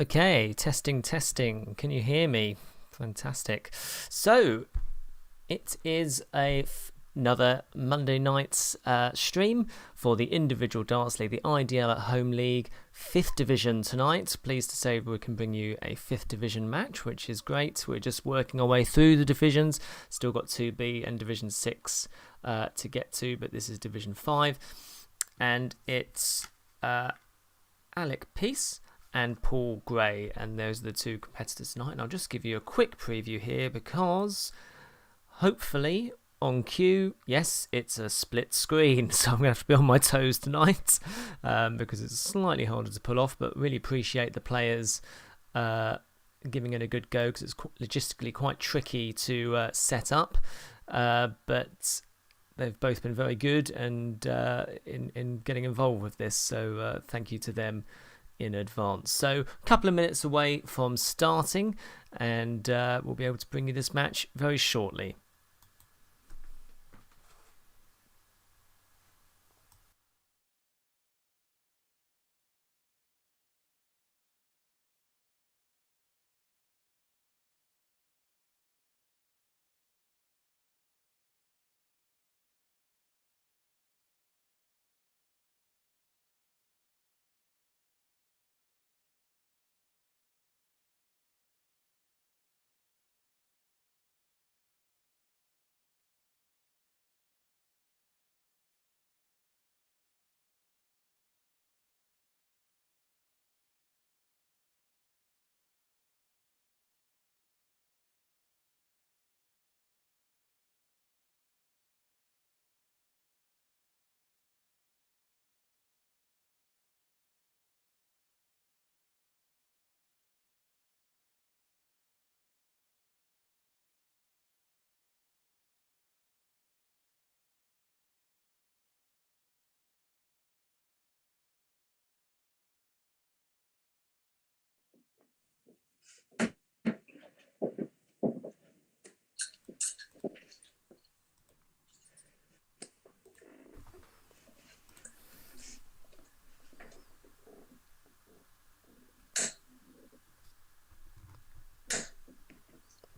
Okay, testing, testing. Can you hear me? Fantastic. So, it is another Monday night's stream for the individual darts league, the IDL at Home League, 5th Division tonight. Pleased to say we can bring you a 5th Division match, which is great. We're just working our way through the divisions. Still got 2B and Division 6 to get to, but this is Division 5. And it's Alec Peace and Paul Gray, and those are the two competitors tonight. And I'll just give you a quick preview here because hopefully on cue, yes, it's a split screen, so I'm going to have to be on my toes tonight because it's slightly harder to pull off, but really appreciate the players giving it a good go because it's logistically quite tricky to set up, but they've both been very good and in getting involved with this, so thank you to them in advance. So a couple of minutes away from starting, and we'll be able to bring you this match very shortly.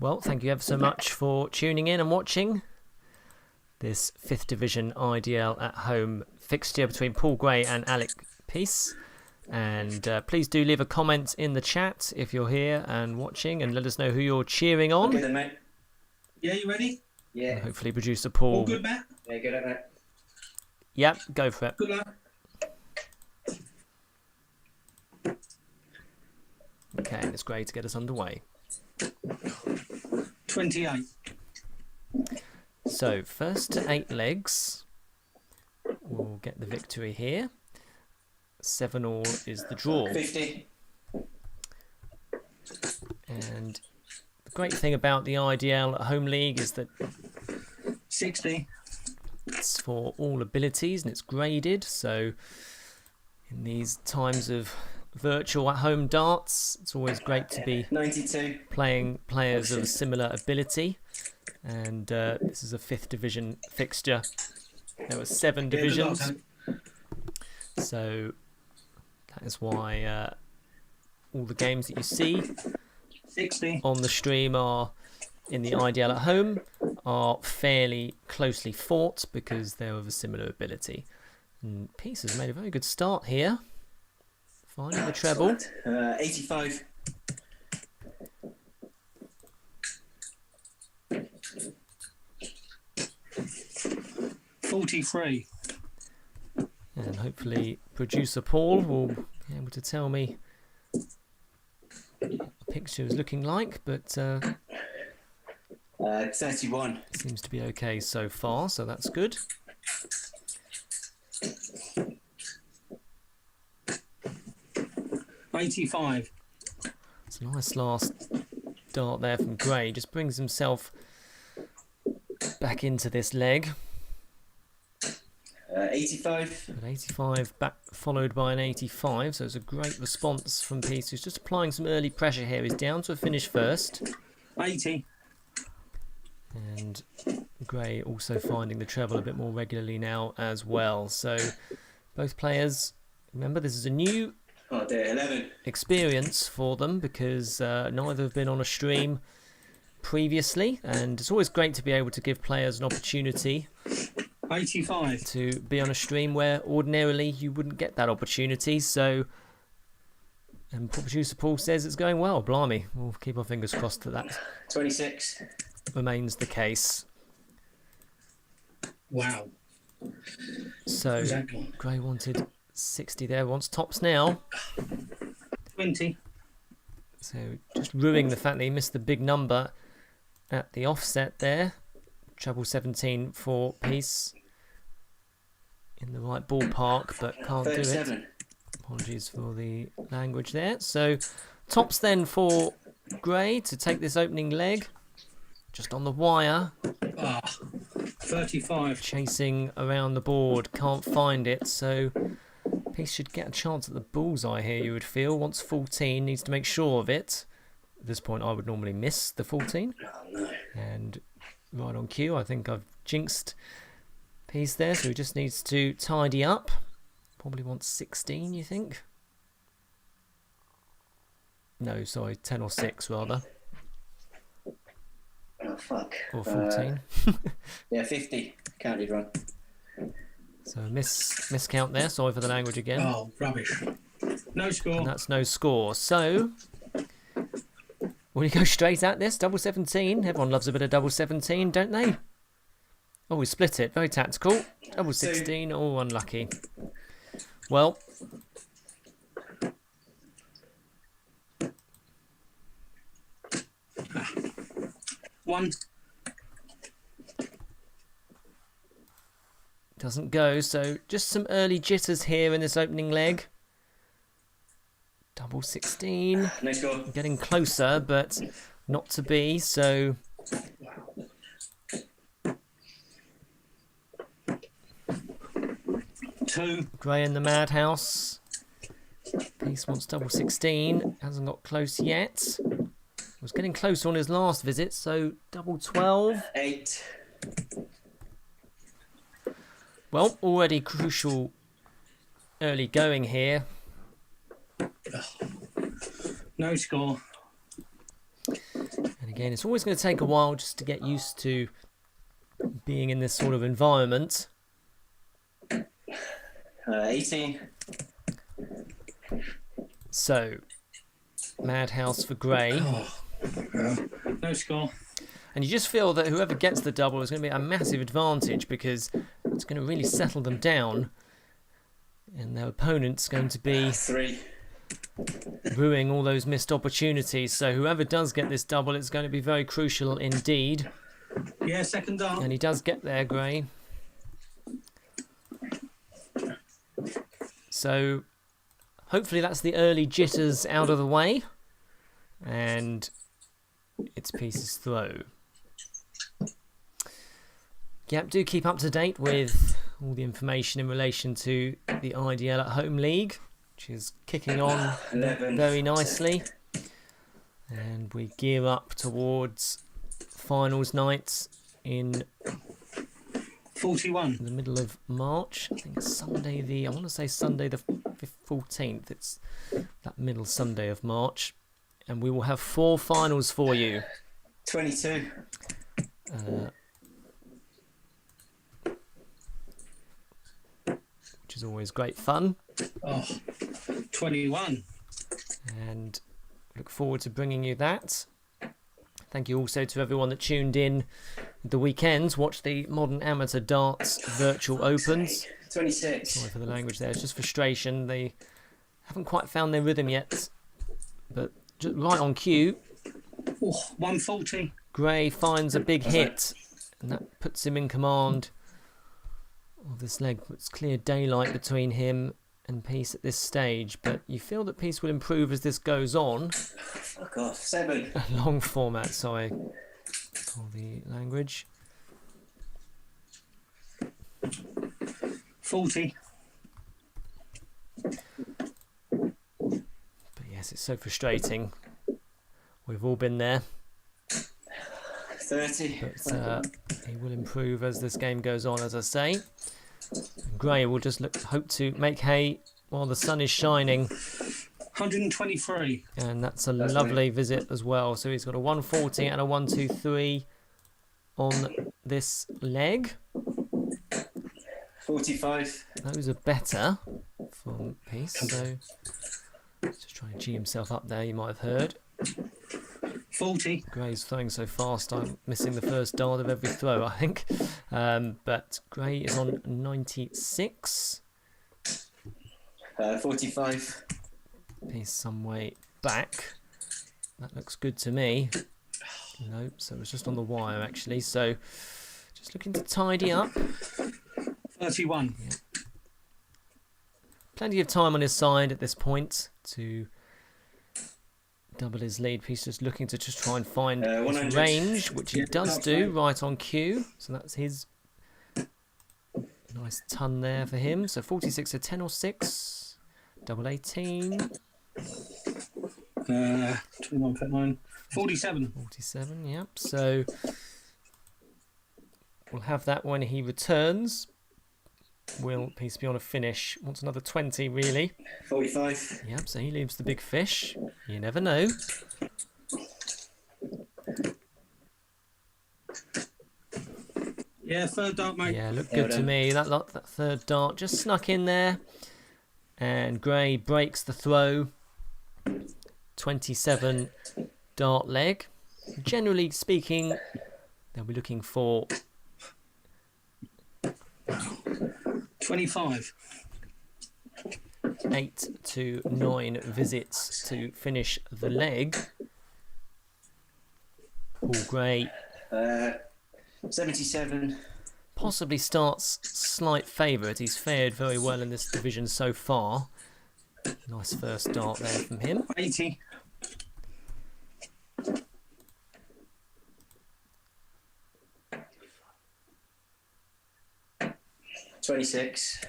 Well, thank you ever so much for tuning in and watching this 5th Division IDL at Home fixture between Paul Gray and Alec Peace. And please do leave a comment in the chat if you're here and watching, and let us know who you're cheering on. Okay then, mate. Yeah, you ready? Yeah. And hopefully producer Paul... All good, Matt? Yeah, good at that. Yep, go for it. Good luck. Okay, it's great to get us underway. 28. So, first to 8 legs will get the victory here. 7-all is the draw. 50. And the great thing about the IDL at Home League is that 60. it's for all abilities and it's graded. So, in these times of virtual at home darts, it's always great to be 92. playing players of a similar ability, and this is a 5th division fixture. There were 7 divisions, so that is why all the games that you see 60 on the stream are in the IDL at home are fairly closely fought because they're of a similar ability. And Peace has made a very good start here. Finding the treble. 85. $43. And hopefully producer Paul will be able to tell me what the picture is looking like, but 31. seems to be okay so far, so that's good. $85. It's a nice last dart there from Gray. Just brings himself back into this leg. 85. An 85 back, followed by an 85, so it's a great response from Peace, who's just applying some early pressure here. He's down to a finish first. 80. And Gray also finding the treble a bit more regularly now as well. So both players, remember this is a new Oh dear, 11. experience for them because neither have been on a stream previously, and it's always great to be able to give players an opportunity 85. to be on a stream where ordinarily you wouldn't get that opportunity. So, and producer Paul says it's going well. Blimey, we'll keep our fingers crossed that that 26. remains the case. Wow. So Exactly. Gray wanted 60 there, wants tops now. 20. So just ruining the fact that he missed the big number at the offset there. Treble 17 for Peace. In the right ballpark, but can't do it. 37. Apologies for the language there. So tops then for Gray to take this opening leg. Just on the wire. 35. Chasing around the board. Can't find it. So Peace should get a chance at the bullseye here, you would feel. Wants 14. Needs to make sure of it. At this point, I would normally miss the 14. Oh no. And right on cue, I think I've jinxed Peace there. So he just needs to tidy up. Probably wants 16, you think? No, sorry, 10 or 6 rather. Oh fuck. Or 14. Yeah, 50. Counted wrong. So miscount there. Sorry for the language again. Oh, rubbish. No score. And that's no score. So, will you go straight at this? Double 17. Everyone loves a bit of double 17, don't they? Oh, we split it. Very tactical. Double 16. Oh, unlucky. Well, One. doesn't go. So, just some early jitters here in this opening leg. Double 16. No score. Getting closer, but not to be. So, Two. Gray in the madhouse. Peace wants double 16. Hasn't got close yet. Was getting closer on his last visit, so double 12. 8. Well, already crucial early going here. No score. And again, it's always going to take a while just to get used to being in this sort of environment. 18. So, madhouse for Gray. No score. And you just feel that whoever gets the double is going to be a massive advantage because it's going to really settle them down. And their opponent's going to be 3. ruining all those missed opportunities. So whoever does get this double, it's going to be very crucial indeed. Yeah, second dart. And he does get there, Gray. So hopefully that's the early jitters out of the way. And it's Peace's throw. Yep, do keep up to date with all the information in relation to the IDL at Home League, which is kicking on 11. very nicely. And we gear up towards finals nights in 41. the middle of March. I think it's Sunday I want to say Sunday the 14th. It's that middle Sunday of March. And we will have 4 finals for you. 22. Which is always great fun. 21. And look forward to bringing you that. Thank you also to everyone that tuned in the weekends. Watch the Modern Amateur Darts Virtual Opens. 26. Sorry for the language there. It's just frustration. They haven't quite found their rhythm yet. But just right on cue, 140. Gray finds a big hit. And that puts him in command of this leg. Puts clear daylight between him and Peace at this stage. But you feel that Peace will improve as this goes on. Fuck off. 7. Long format, sorry for the language. 40. But yes, it's so frustrating. We've all been there. 30. But he will improve as this game goes on, as I say. And Gray will just hope to make hay while the sun is shining 123. And that's a That's lovely visit as well. So he's got a 140 and a 123 on this leg. 45. Those are better for Peace. So he's just trying to G himself up there, you might have heard. 40. Gray's throwing so fast, I'm missing the first dart of every throw, I think. But Gray is on 96. 45. Peace some way back. That looks good to me. Nope, so it was just on the wire actually. So just looking to tidy up. 31. Yeah. Plenty of time on his side at this point to double his lead. Peace just looking to just try and find his 100. range, which he Yeah, does that's do right. right on cue. So that's his nice ton there for him. So 46 to 10 or 6. Double 18. 21, 39. 47. 47, yep. So we'll have that when he returns. Will Peace be on a finish? Wants another 20, really. 45. Yep, so he leaves the big fish. You never know. Yeah, third dart, mate. Yeah, looked Yeah, good to done. me. That third dart just snuck in there. And Gray breaks the throw. 27 dart leg. Generally speaking, they'll be looking for 25. 8 to 9 visits to finish the leg. Paul Gray 77. possibly starts slight favourite. He's fared very well in this division so far. Nice first dart there from him. 80. $26.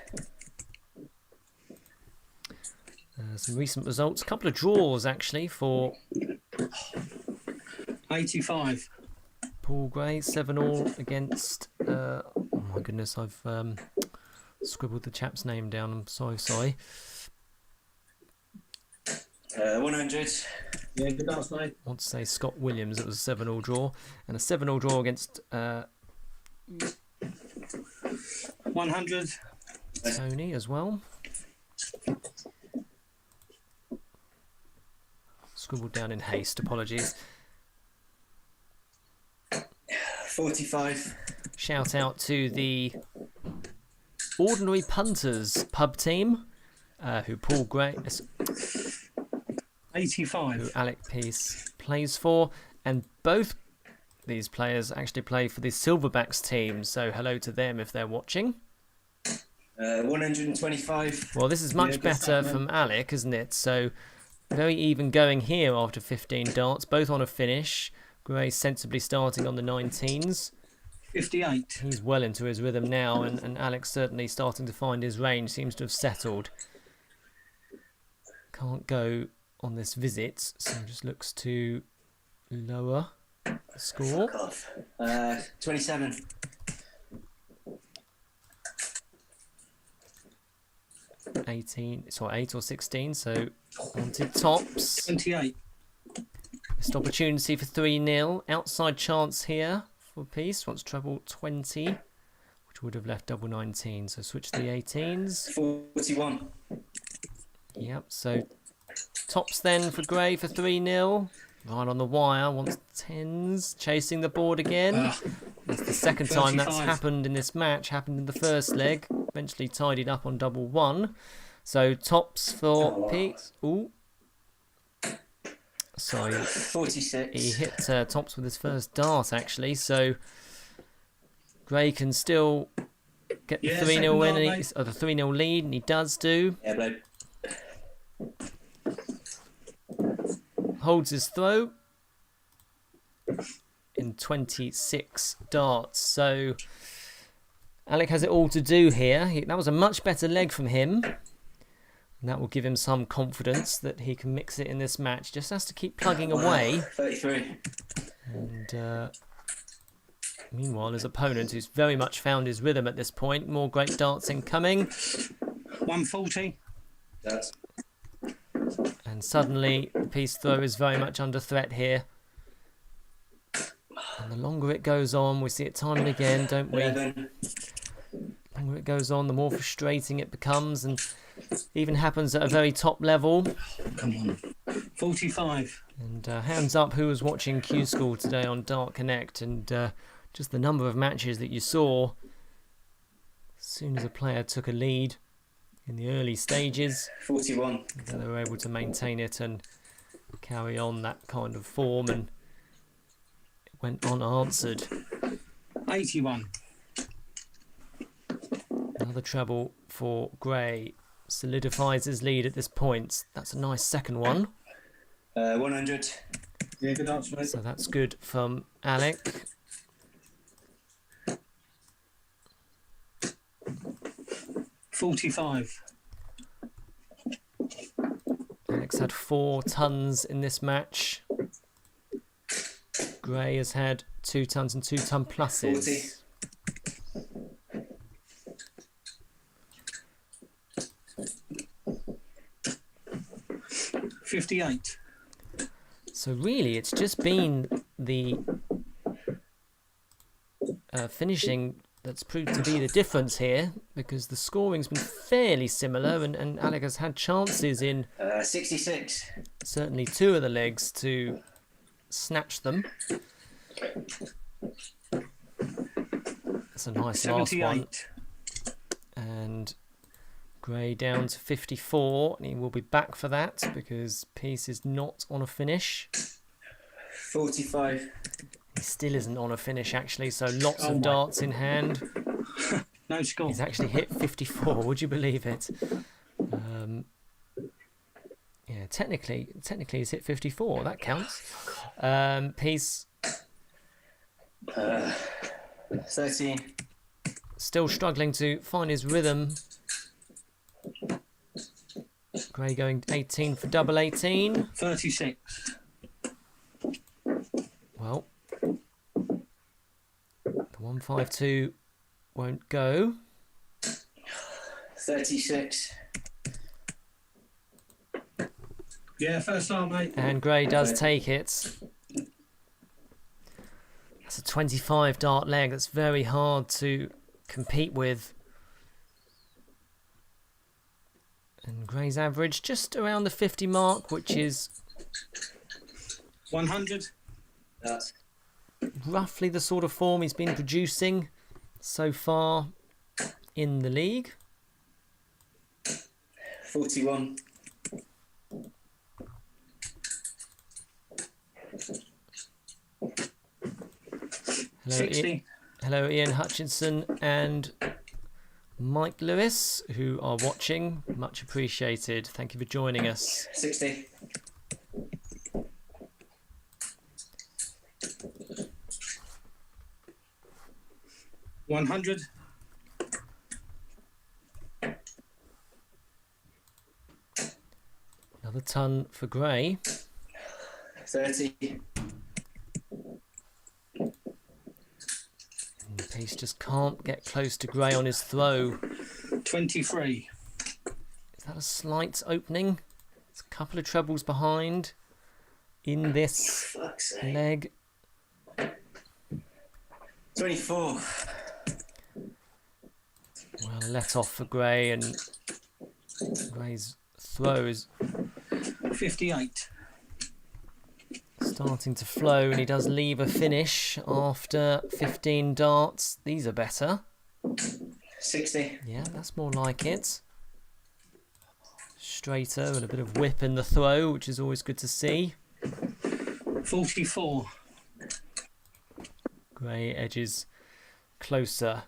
Some recent results. A couple of draws actually for 85. Paul Gray. 7-all against... oh my goodness, I've scribbled the chap's name down. I'm sorry. 100. Yeah, good darts, mate. I want to say Scott Williams. It was a 7-all draw. And a 7-all draw against 100. Tony as well. Scribbled down in haste, apologies. 45. Shout out to the Ordinary Punters pub team, who Paul Gray, who 85. Alec Peace plays for, and both these players actually play for the Silverbacks team, so hello to them if they're watching. 125. Well, this is much good better stuff, man. from Alec, isn't it? So very even going here after 15 darts, both on a finish. Gray sensibly starting on the 19s. 58. He's well into his rhythm now, and Alex certainly starting to find his range, seems to have settled. Can't go on this visit, so just looks to lower the score. Fuck off. 27. 18, sorry, 8 or 16, so wanted tops. 28. Missed opportunity for 3-0. Outside chance here for Peace. Wants treble 20, which would have left double 19. So switch the 18s. 41. Yep, so tops then for Gray for 3-0. Right on the wire, wants 10s. Chasing the board again. That's the second time that's 35. happened in this match. Happened in the first leg. Eventually tidied up on double 1. So tops for Pete. Ooh. Sorry, 46. he hit tops with his first dart actually. So Gray can still get the Yeah, 3-0 second win, dart, and mate. the 3-0 lead, and he does do. Yeah, bloke. Holds his throw in 26 darts. So Alec has it all to do here. That was a much better leg from him. And that will give him some confidence that he can mix it in this match. Just has to keep plugging away. 33. And meanwhile, his opponent, who's very much found his rhythm at this point, more great darts incoming. 140. That's And suddenly the piece throw is very much under threat here. And the longer it goes on, we see it time and again, don't we? 11. The longer it goes on, the more frustrating it becomes, and even happens at a very top level. Come on. 45. And hands up who was watching Q School today on Dart Connect, and just the number of matches that you saw as soon as a player took a lead in the early stages, 41. then they were able to maintain it and carry on that kind of form, and it went unanswered. 81. Another treble for Gray, solidifies his lead at this point. That's a nice second one. 100. Yeah, good answer, mate. So that's good from Alec. $45. Alec's had 4 tons in this match. Gray has had 2 tons and 2 ton pluses. 58. So really, it's just been the finishing that's proved to be the difference here, because the scoring's been fairly similar, and Alec has had chances in 66. certainly 2 of the legs to snatch them. That's a nice last one. 78. And Gray down to 54, and he will be back for that because Peace is not on a finish. 45. He still isn't on a finish, actually, so lots Oh of my. darts in hand. No score. He's actually hit 54, would you believe it? Yeah, technically he's hit 54, that counts. Peace 13. still struggling to find his rhythm. Gray going 18 for double 18. 36. Well, the 152 won't go. 36. Yeah, first time, mate. And Gray does take it. That's a 25 dart leg. That's very hard to compete with. And Gray's average just around the 50 mark, which is 100. That's roughly the sort of form he's been producing so far in the league. 41. Hello, 60. Hello, Ian Hutchinson and Mike Lewis, who are watching. Much appreciated. Thank you for joining us. 60. $100. Another ton for Gray. 30. And Peace just can't get close to Gray on his throw. 23. Is that a slight opening? It's a couple of trebles behind in this Fuck's sake. leg. 24. Well, let off for Gray, and Gray's throw is 58. starting to flow, and he does leave a finish after 15 darts. These are better. 60. Yeah, that's more like it. Straighter and a bit of whip in the throw, which is always good to see. 44. Gray edges closer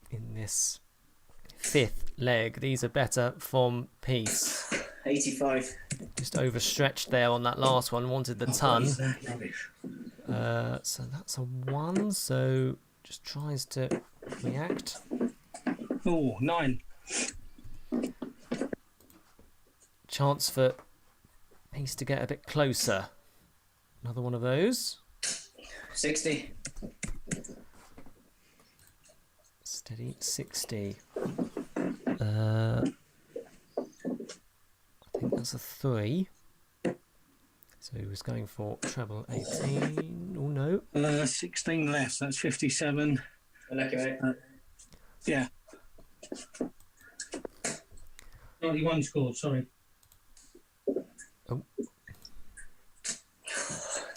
in this 5th leg. These are better from Peace. 85. Just overstretched there on that last one. Wanted the ton. Rubbish. So that's a 1. So just tries to react. Oh, 9. Chance for Peace to get a bit closer. Another one of those. 60. Steady 60. That's a 3. So he was going for treble 18. Oh no. 16 less. That's 57. Lucky, mate. Yeah. 91 scored, sorry.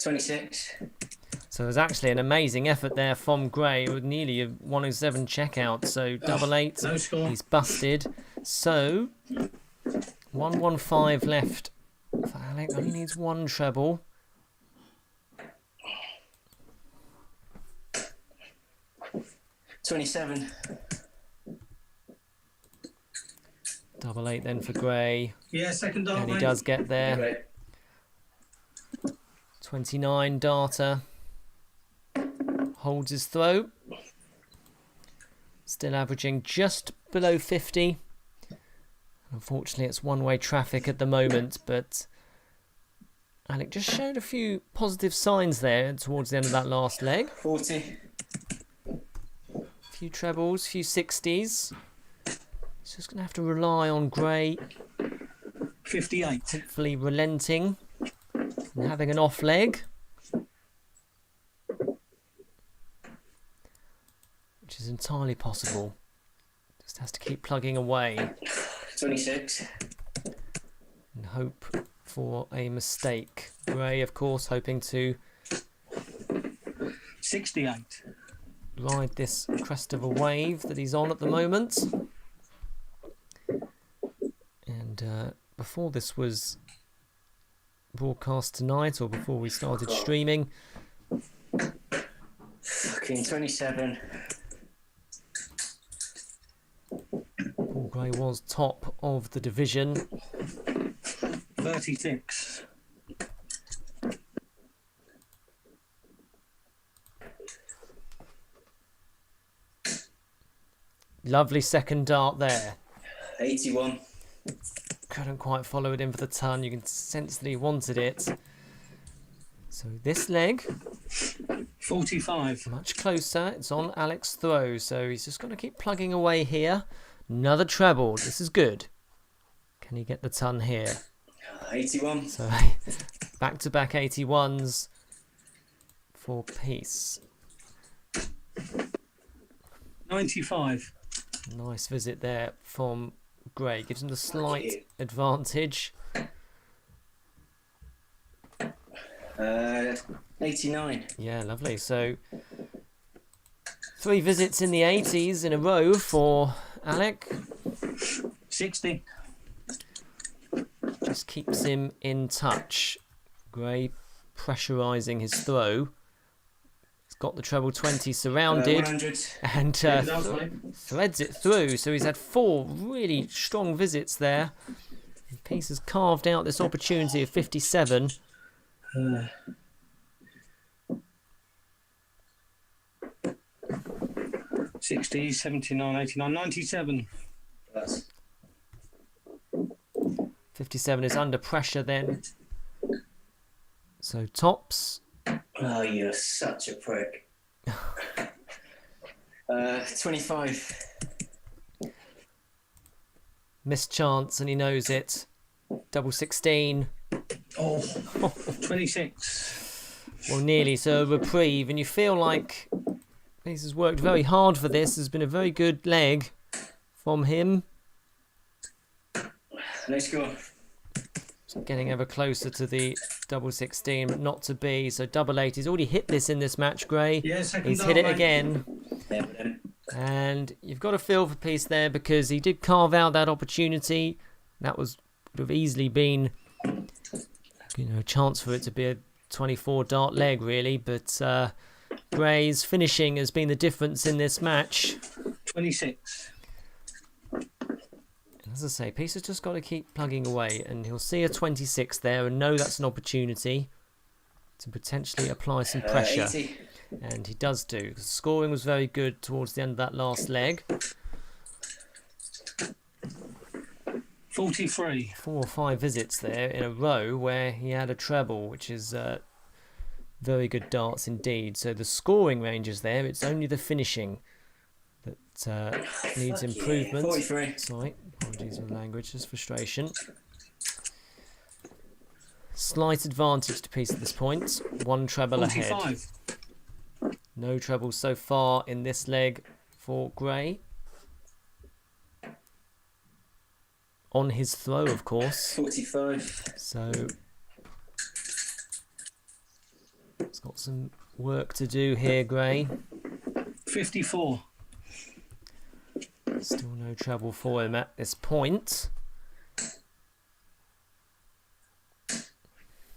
26. So there's actually an amazing effort there from Gray with nearly a 107 checkout. So double 8. No score. He's busted. So 115 left for Alec. Only needs 1 treble. $27. Double 8 then for Gray. Yeah, second dart, And he mate. does get there. Great. 29 darter. Holds his throw. Still averaging just below 50. Unfortunately, it's one-way traffic at the moment, but Alec just showed a few positive signs there towards the end of that last leg. 40. A few trebles, a few 60s. He's just going to have to rely on Gray 58. hopefully relenting and having an off leg, which is entirely possible. Just has to keep plugging away 26. and hope for a mistake. Gray, of course, hoping to 68. ride this crest of a wave that he's on at the moment. And before this was broadcast tonight, or before we started streaming, Fucking 27. Paul Gray was top of the division. 36. Lovely second dart there. 81. Couldn't quite follow it in for the ton. You can sense that he wanted it. So this leg, 45. much closer. It's on Alec's throw. So he's just going to keep plugging away here. Another treble. This is good. Can he get the ton here? 81. So back-to-back 81s for Peace. 95. Nice visit there from Gray. Gives him the slight advantage. 89. Yeah, lovely. So 3 visits in the 80s in a row for Alec. 60. Just keeps him in touch. Gray pressurising his throw. He's got the treble 20 surrounded 100. and threads it through. So he's had 4 really strong visits there. And Peace has carved out this opportunity of 57. 60, 79, 89, 97. That's 57 is under pressure then. So tops. Oh, you're such a prick. 25. Missed chance and he knows it. Double 16. Oh, 26. Well, nearly. So a reprieve. And you feel like Peace has worked very hard for this. There's been a very good leg from him. Let's go. Getting ever closer to the double 16, but not to be. So double 8. He's already hit this in this match, Gray. Yeah, second He's dart, hit it mate. again. Yeah, but then And you've got to feel for Peace there because he did carve out that opportunity. That would have easily been, a chance for it to be a 24 dart leg, really. But Gray's finishing has been the difference in this match. 26. As I say, Peace has just got to keep plugging away, and he'll see a 26 there and know that's an opportunity to potentially apply some pressure. 80. And he does do. The scoring was very good towards the end of that last leg. 43. 4 or 5 visits there in a row where he had a treble, which is very good darts indeed. So the scoring range is there. It's only the finishing that needs Fuck yeah. improvement. 43. Sorry, apologies for the language, just frustration. Slight advantage to Peace at this point. One treble ahead. 45. No trebles so far in this leg for Gray. On his throw, of course. 45. So it's got some work to do here, Gray. 54. Still no treble for him at this point.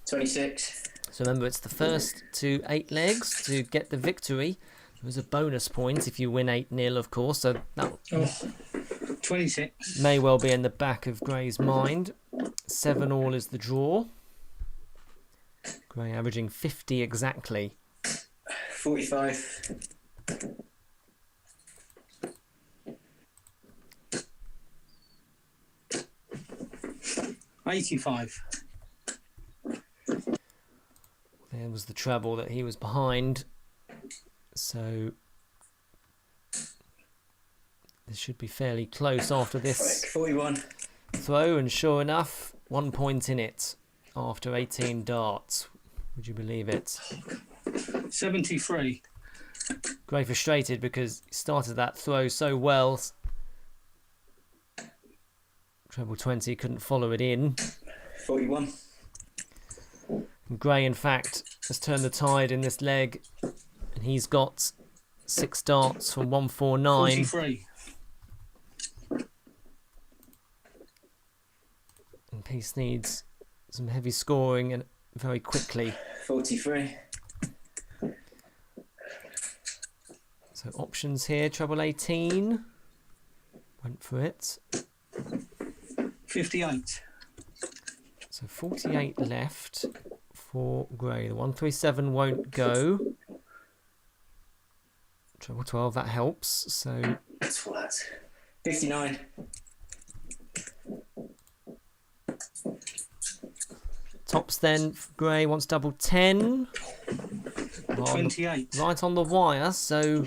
26. So remember, it's the first to 8 legs to get the victory. There's a bonus point if you win 8-0, of course. So that 26. may well be in the back of Gray's mind. 7-all is the draw. Gray averaging 50 exactly. 45. 85. There was the treble that he was behind. So this should be fairly close after this 41. throw. And sure enough, 1 point in it after 18 darts. Would you believe it? 73. Gray frustrated because he started that throw so well. Treble 20 couldn't follow it in. 41. And Gray, in fact, has turned the tide in this leg, and he's got 6 darts from 149. 43. And Peace needs some heavy scoring and very quickly. 43. So options here, treble 18. Went for it. 58. So 48 left for Gray. The 137 won't go. Treble 12, that helps. So Twat. 59. tops then. Gray wants double 10. 28. Right on the wire, so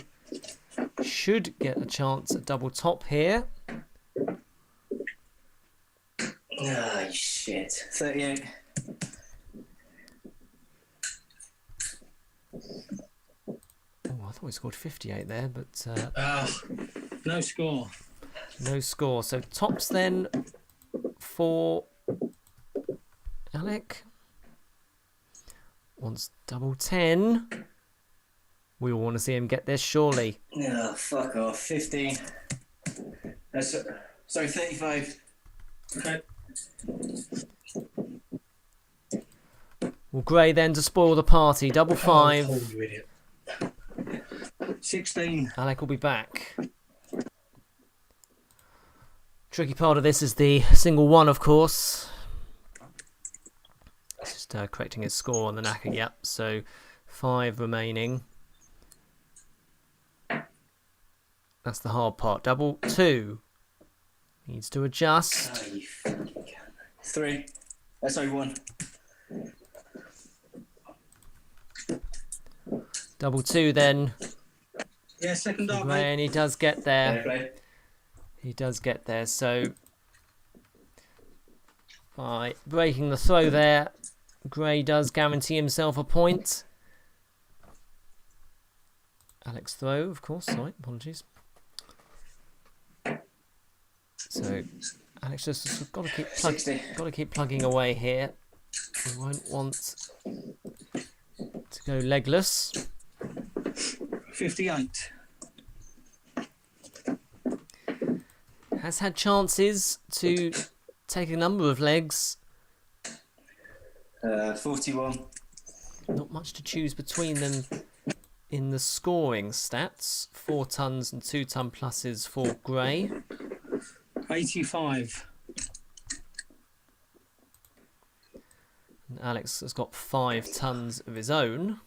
should get a chance at double top here. Ah, shit. 38. Oh, I thought we scored 58 there, but No score. no score. So tops then for Alec. Wants double 10. We all want to see him get this, surely. Oh, fuck off. 15. Sorry, 35. Okay. Well, Gray then to spoil the party. Double 5. Oh, you idiot. 16. Alec will be back. Tricky part of this is the single 1, of course. Just correcting his score on the knacker. Yep, so 5 remaining. That's the hard part. Double 2. Needs to adjust. Oh, you fucking cunt. 3. Sorry, 1. Double 2 then. Yeah, second dart, mate. And he does get there. Fair play. He does get there. So by breaking the throw there, Gray does guarantee himself a point. Alec's throw, of course. Sorry, apologies. So Alex just got to keep plugging away here. We won't want to go legless. 58. Has had chances to take a number of legs. 41. Not much to choose between them in the scoring stats. 4 tons and 2 ton pluses for Gray. 85. And Alex has got 5 tons of his own.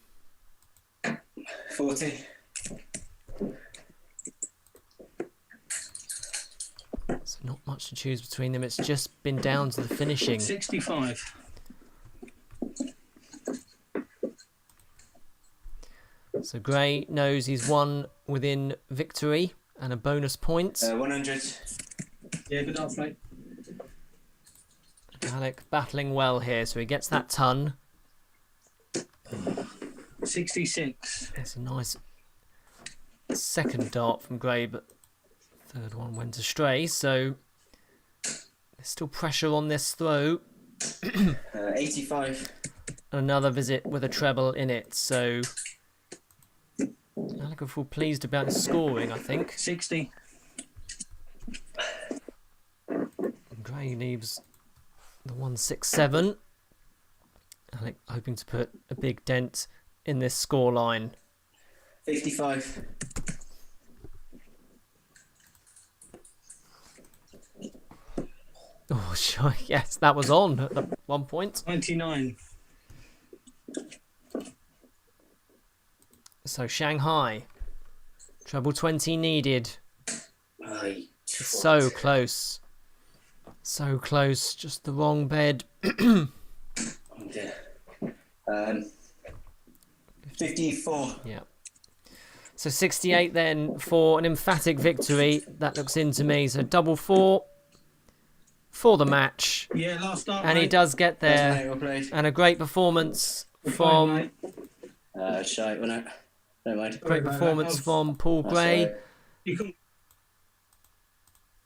40. So not much to choose between them. It's just been down to the finishing. 65. So Gray knows he's one within victory and a bonus point. 100. Yeah, good dart, mate. Alec battling well here, so he gets that ton. 66. That's a nice second dart from Gray, but third one went astray, so there's still pressure on this throw. 85. Another visit with a treble in it, so Alec will feel pleased about his scoring, I think. 60. Gray leaves the 167. Alec hoping to put a big dent in this scoreline. 55. Oh, sure. Yes, that was on at one point. 99. So Shanghai, treble 20 needed. So close. So close, just the wrong bed. Oh dear. 54. Yeah. So 68 then for an emphatic victory. That looks into me. So double 4 for the match. Yeah, last start. And he does get there. Well played. And a great performance from Shite, wasn't it? Don't mind. great performance from Paul Gray. Right. You can.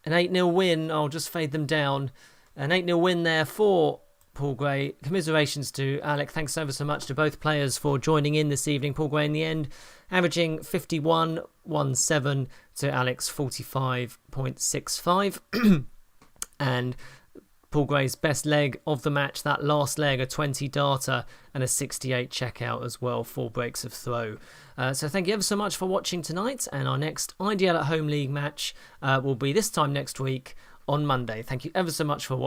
An 8-0 win. I'll just fade them down. An 8-0 win there for Paul Gray. Commiserations to Alec. Thanks ever so much to both players for joining in this evening. Paul Gray in the end averaging 51.17 to Alec's 45.65. And Paul Gray's best leg of the match, that last leg, a 20 darter and a 68 checkout as well, 4 breaks of throw. So thank you ever so much for watching tonight, and our next IDL at Home League match will be this time next week on Monday. Thank you ever so much for watching.